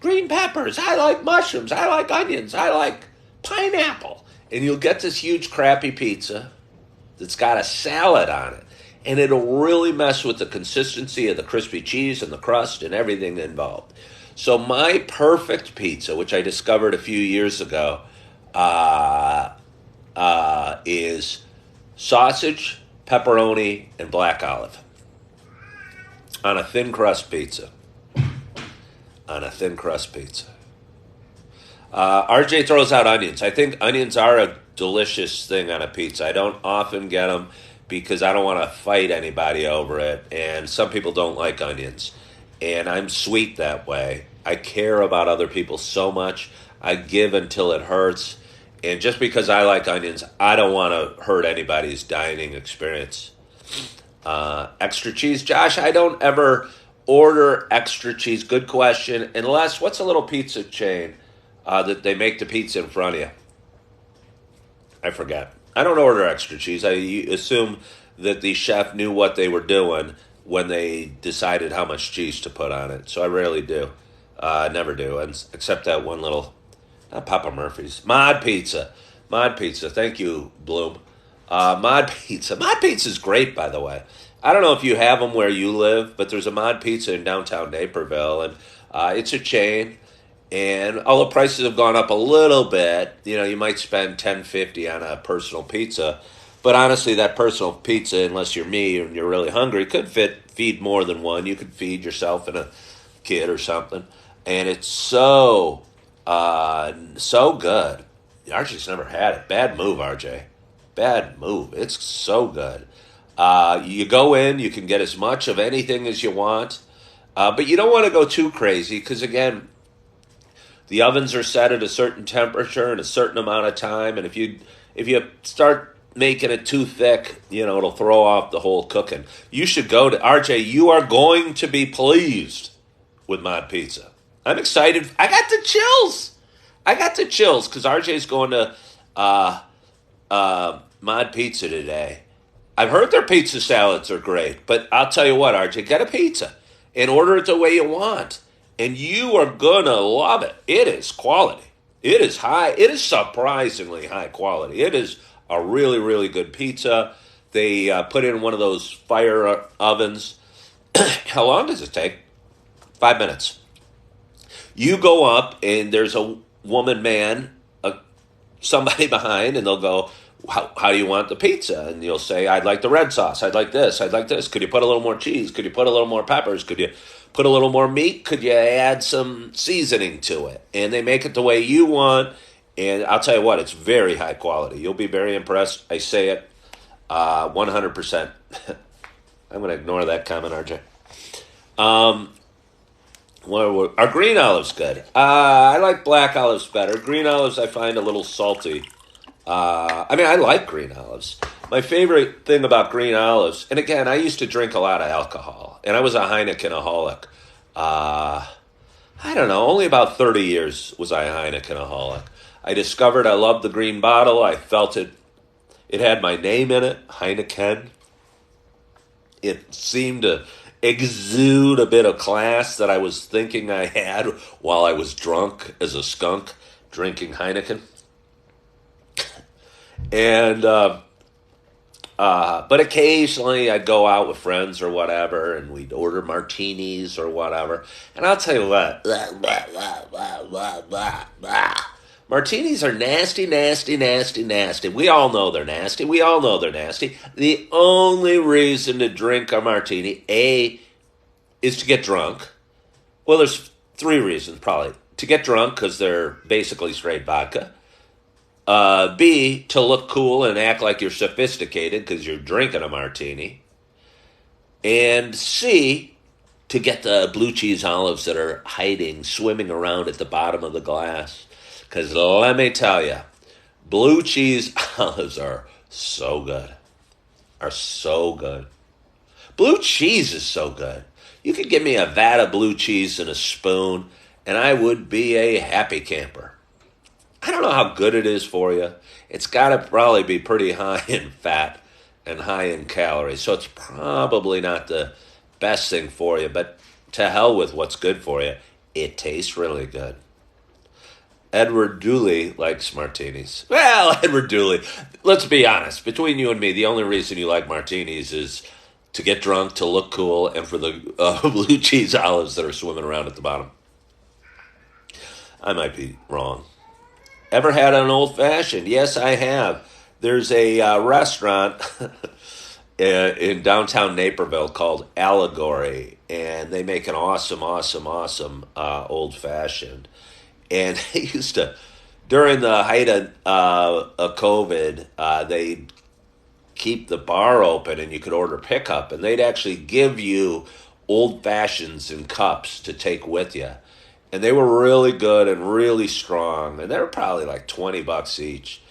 Speaker 1: green peppers, I like mushrooms, I like onions, I like pineapple. And you'll get this huge crappy pizza that's got a salad on it. And it'll really mess with the consistency of the crispy cheese and the crust and everything involved. So my perfect pizza, which I discovered a few years ago, is sausage, pepperoni, and black olive on a thin crust pizza. RJ throws out onions. I think onions are a delicious thing on a pizza. I don't often get them because I don't want to fight anybody over it. And some people don't like onions. And I'm sweet that way. I care about other people so much. I give until it hurts. And just because I like onions, I don't want to hurt anybody's dining experience. Extra cheese. Josh, I don't ever order extra cheese. Good question. Unless, what's a little pizza chain that they make the pizza in front of you? I forget. I don't order extra cheese. I assume that the chef knew what they were doing when they decided how much cheese to put on it. So I rarely do. Never do. Except that one little, not Papa Murphy's. Mod Pizza. Thank you, Bloom. Mod Pizza. Mod Pizza is great, by the way. I don't know if you have them where you live, but there's a Mod Pizza in downtown Naperville, and it's a chain. And all the prices have gone up a little bit. You know, you might spend $10.50 on a personal pizza, but honestly, that personal pizza, unless you're me and you're really hungry, could feed more than one. You could feed yourself and a kid or something, and it's so good. RJ's never had it. Bad move, RJ. Bad move. It's so good. You go in, you can get as much of anything as you want, but you don't want to go too crazy because, again, the ovens are set at a certain temperature and a certain amount of time, and if you start making it too thick, you know, it'll throw off the whole cooking. You should go to RJ. You are going to be pleased with Mod Pizza. I'm excited. I got the chills because RJ's going to Mod Pizza today. I've heard their pizza salads are great, but I'll tell you what, RJ, get a pizza and order it the way you want, and you are going to love it. It is quality. It is high. It is surprisingly high quality. It is a really, really good pizza. They put it in one of those fire ovens. How long does it take? 5 minutes. You go up, and there's a woman, man, somebody behind, and they'll go, how do you want the pizza? And you'll say, I'd like the red sauce. I'd like this. I'd like this. Could you put a little more cheese? Could you put a little more peppers? Could you put a little more meat? Could you add some seasoning to it? And they make it the way you want. And I'll tell you what, it's very high quality. You'll be very impressed. I say it 100%. I'm going to ignore that comment, RJ. Our green olive's good. I like black olives better. Green olives I find a little salty. I like green olives. My favorite thing about green olives, and again, I used to drink a lot of alcohol, and I was a Heineken-aholic. I don't know, only about 30 years was I a Heineken-aholic. I discovered I loved the green bottle. I felt it had my name in it, Heineken. It seemed to exude a bit of class that I was thinking I had while I was drunk as a skunk drinking Heineken. And but occasionally I'd go out with friends or whatever, and we'd order martinis or whatever. And I'll tell you what, martinis are nasty, nasty, nasty, nasty. We all know they're nasty. The only reason to drink a martini, A, is to get drunk. Well, there's three reasons, probably. To get drunk, because they're basically straight vodka. B, to look cool and act like you're sophisticated because you're drinking a martini. And C, to get the blue cheese olives that are hiding, swimming around at the bottom of the glass. Because let me tell you, blue cheese olives are so good. Are so good. Blue cheese is so good. You could give me a vat of blue cheese and a spoon, and I would be a happy camper. I don't know how good it is for you. It's got to probably be pretty high in fat and high in calories, so it's probably not the best thing for you, but to hell with what's good for you. It tastes really good. Edward Dooley likes martinis. Well, Edward Dooley, let's be honest. Between you and me, the only reason you like martinis is to get drunk, to look cool, and for the blue cheese olives that are swimming around at the bottom. I might be wrong. Ever had an old-fashioned? Yes, I have. There's a restaurant in downtown Naperville called Allegory, and they make an awesome old-fashioned. And they used to, during the height of COVID, they'd keep the bar open and you could order pickup, and they'd actually give you old-fashions in cups to take with you. And they were really good and really strong, and they were probably like $20 each.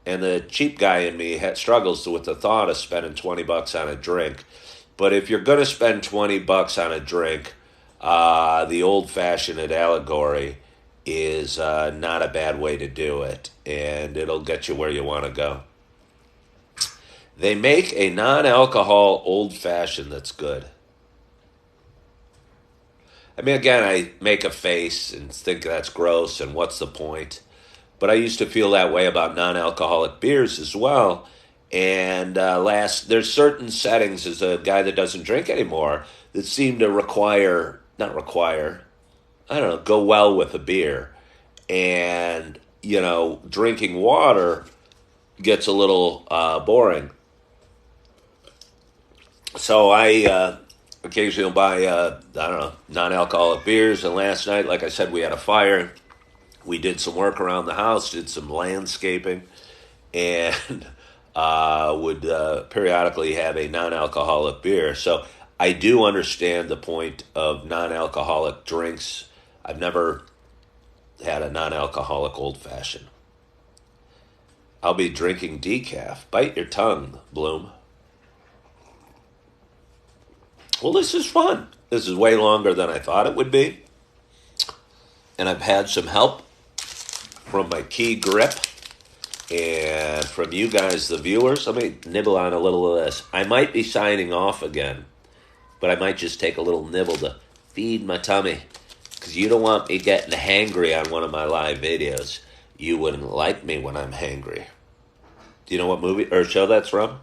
Speaker 1: And the cheap guy in me struggles with the thought of spending $20 on a drink. But if you're going to spend $20 on a drink, the old-fashioned at Allegory is not a bad way to do it, and it'll get you where you want to go. They make a non-alcohol old-fashioned that's good. I mean, again, I make a face and think that's gross and what's the point? But I used to feel that way about non-alcoholic beers as well. And there's certain settings as a guy that doesn't drink anymore that seem to go well with a beer. And, drinking water gets a little boring. So I occasionally buy, non-alcoholic beers. And last night, like I said, we had a fire. We did some work around the house, did some landscaping, and would periodically have a non-alcoholic beer. So I do understand the point of non-alcoholic drinks. I've never had a non-alcoholic old-fashioned. I'll be drinking decaf. Bite your tongue, Bloom. Well, this is fun. This is way longer than I thought it would be. And I've had some help from my key grip and from you guys, the viewers. Let me nibble on a little of this. I might be signing off again, but I might just take a little nibble to feed my tummy, because you don't want me getting hangry on one of my live videos. You wouldn't like me when I'm hangry. Do you know what movie or show that's from?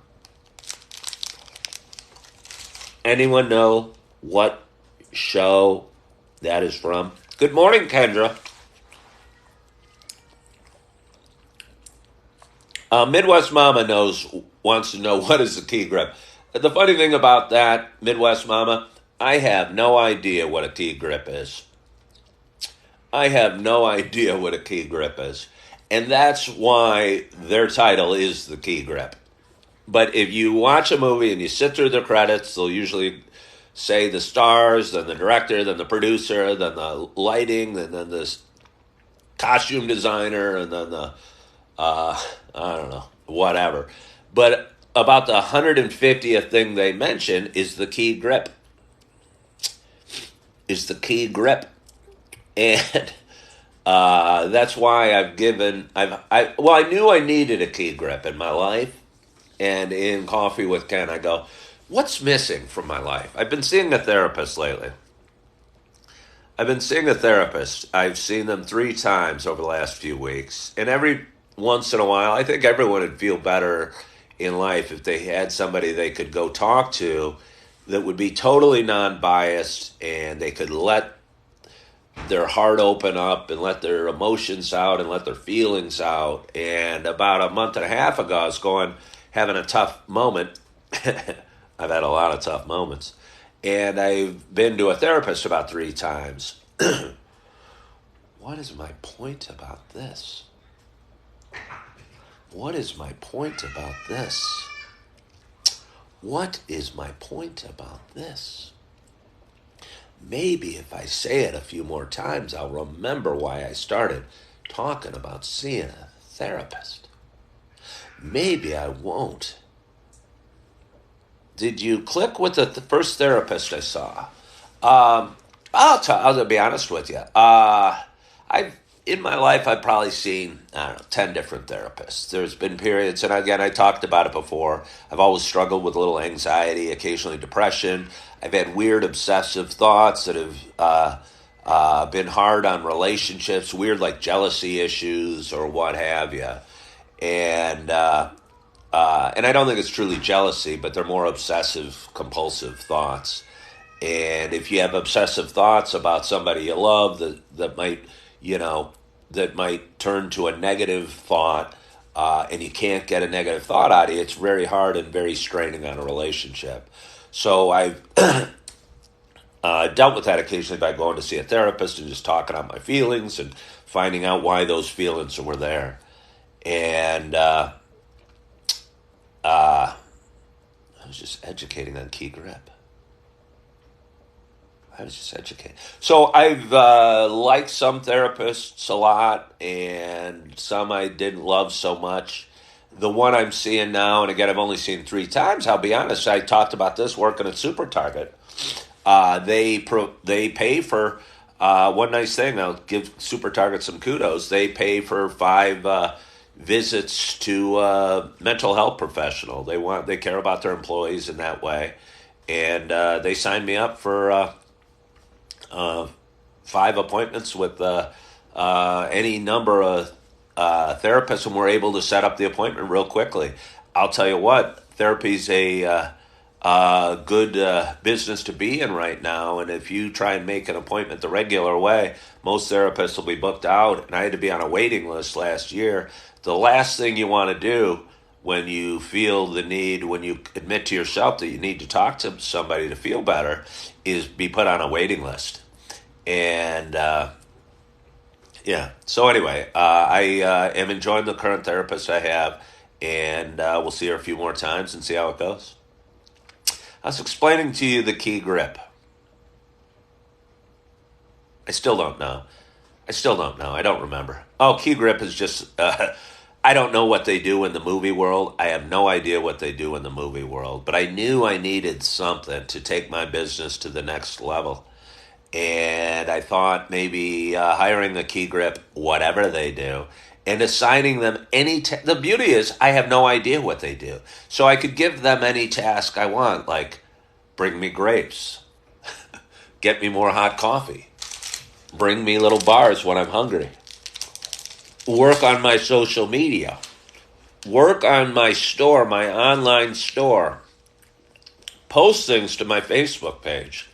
Speaker 1: Anyone know what show that is from? Good morning, Kendra. Midwest Mama wants to know what is the key grip. The funny thing about that, Midwest Mama, I have no idea what a key grip is. I have no idea what a key grip is. And that's why their title is the key grip. But if you watch a movie and you sit through the credits, they'll usually say the stars, then the director, then the producer, then the lighting, and then the costume designer, and then the, whatever. But about the 150th thing they mention is the key grip. And that's why I knew I needed a key grip in my life. And in Coffee with Ken, I go, what's missing from my life? I've been seeing a therapist lately. I've seen them 3 times over the last few weeks. And every once in a while, I think everyone would feel better in life if they had somebody they could go talk to that would be totally non-biased, and they could let their heart open up and let their emotions out and let their feelings out. And about a month and a half ago, I was having a tough moment. I've had a lot of tough moments. And I've been to a therapist about 3 times. What is my point about this? What is my point about this? What is my point about this? Maybe if I say it a few more times, I'll remember why I started talking about seeing a therapist. Maybe I won't. Did you click with the first therapist I saw? I'll be honest with you. In my life, I've probably seen, 10 different therapists. There's been periods, and again, I talked about it before. I've always struggled with a little anxiety, occasionally depression. I've had weird obsessive thoughts that have been hard on relationships, weird like jealousy issues or what have you. And I don't think it's truly jealousy, but they're more obsessive, compulsive thoughts. And if you have obsessive thoughts about somebody you love that might turn to a negative thought, and you can't get a negative thought out of you, it's very hard and very straining on a relationship. So I've dealt with that occasionally by going to see a therapist and just talking out my feelings and finding out why those feelings were there. And I was just educating on key grip. So I've liked some therapists a lot, and some I didn't love so much. The one I'm seeing now, and again, I've only seen 3 times. I'll be honest. I talked about this working at Super Target. They pay for one nice thing. I'll give Super Target some kudos. They pay for 5 visits to a mental health professional. They care about their employees in that way, and they signed me up for 5 appointments with any number of therapists, and we're able to set up the appointment real quickly. I'll tell you what, therapy's a good business to be in right now, and if you try and make an appointment the regular way, most therapists will be booked out, and I had to be on a waiting list last year. The last thing you want to do when you feel the need, when you admit to yourself that you need to talk to somebody to feel better, is be put on a waiting list. And so anyway, I am enjoying the current therapist I have, and we'll see her a few more times and see how it goes. I was explaining to you the key grip. I still don't know. I don't remember. Oh, key grip is just, I don't know what they do in the movie world. I have no idea what they do in the movie world, but I knew I needed something to take my business to the next level. And I thought maybe hiring a key grip, whatever they do, and assigning them the beauty is I have no idea what they do. So I could give them any task I want, like bring me grapes, get me more hot coffee, bring me little bars when I'm hungry, work on my social media, work on my store, my online store, post things to my Facebook page,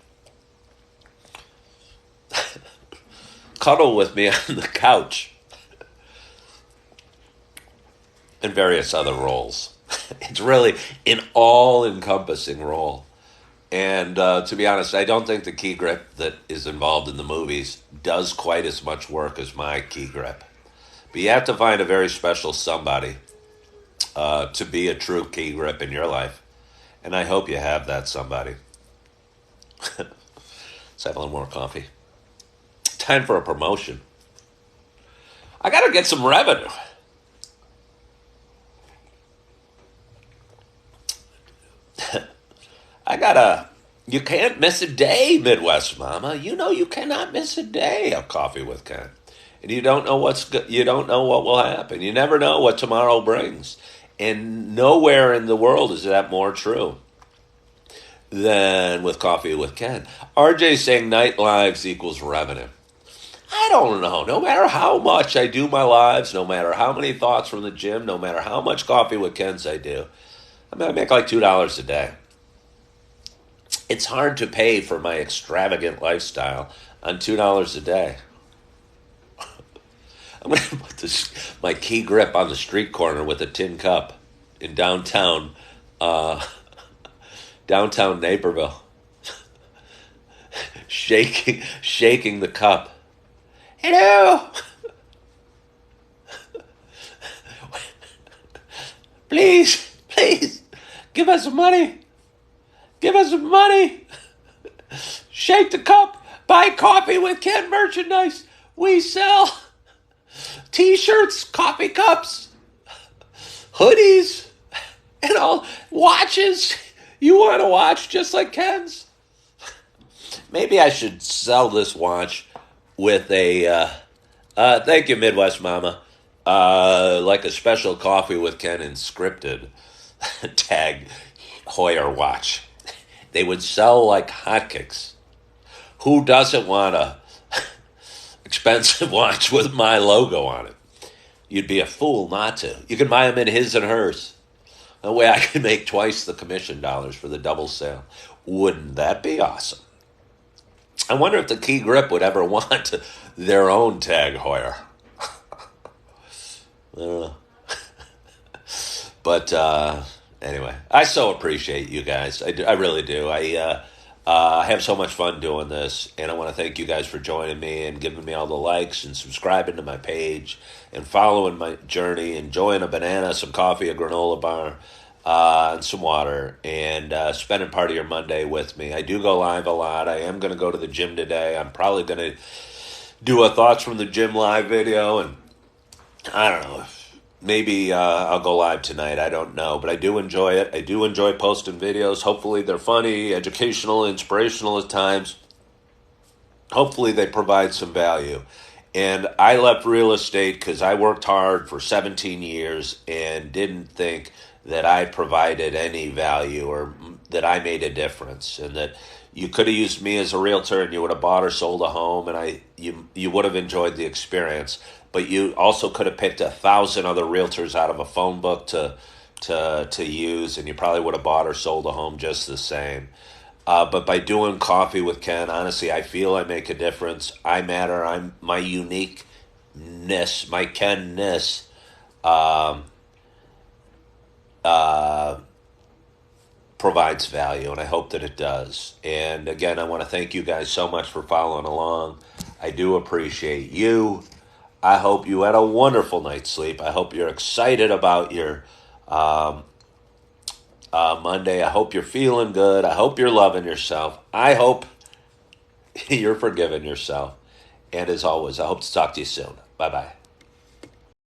Speaker 1: cuddle with me on the couch, and various other roles. It's really an all-encompassing role. And to be honest, I don't think the key grip that is involved in the movies does quite as much work as my key grip. But you have to find a very special somebody to be a true key grip in your life. And I hope you have that somebody. Let's have a little more coffee. Time for a promotion. I got to get some revenue. You can't miss a day, Midwest Mama. You know you cannot miss a day of Coffee with Ken. And you don't know you don't know what will happen. You never know what tomorrow brings. And nowhere in the world is that more true than with Coffee with Ken. RJ's saying night lives equals revenue. I don't know. No matter how much I do my lives, no matter how many thoughts from the gym, no matter how much Coffee with Ken's I do, I make like $2 a day. It's hard to pay for my extravagant lifestyle on $2 a day. I'm going to put my key grip on the street corner with a tin cup in downtown Naperville. shaking the cup. Hello, please, give us some money. Give us some money. Shake the cup. Buy coffee with Ken merchandise. We sell t-shirts, coffee cups, hoodies, and all watches. You want a watch just like Ken's? Maybe I should sell this watch with a, thank you, Midwest Mama, like a special coffee with Ken inscripted tag Hoyer watch. They would sell like hotcakes. Who doesn't want a expensive watch with my logo on it? You'd be a fool not to. You can buy them in his and hers. That way I can make twice the commission dollars for the double sale. Wouldn't that be awesome? I wonder if the Key Grip would ever want their own tag Hoyer. I don't know. But anyway, I so appreciate you guys. I really do. I have so much fun doing this, and I want to thank you guys for joining me and giving me all the likes and subscribing to my page and following my journey, enjoying a banana, some coffee, a granola bar, and some water, and spending part of your Monday with me. I do go live a lot. I am going to go to the gym today. I'm probably going to do a Thoughts from the Gym live video, and I don't know, maybe I'll go live tonight. I don't know, but I do enjoy it. I do enjoy posting videos. Hopefully they're funny, educational, inspirational at times. Hopefully they provide some value. And I left real estate because I worked hard for 17 years and didn't think that I provided any value or that I made a difference, and that you could have used me as a realtor and you would have bought or sold a home, and you would have enjoyed the experience. But you also could have picked 1,000 other realtors out of a phone book to use, and you probably would have bought or sold a home just the same. But by doing Coffee with Ken, honestly, I feel I make a difference. I matter. I'm my uniqueness, my Ken-ness. Provides value, and I hope that it does. And again, I want to thank you guys so much for following along. I do appreciate you. I hope you had a wonderful night's sleep. I hope you're excited about your Monday. I hope you're feeling good. I hope you're loving yourself. I hope you're forgiving yourself. And as always, I hope to talk to you soon. Bye-bye.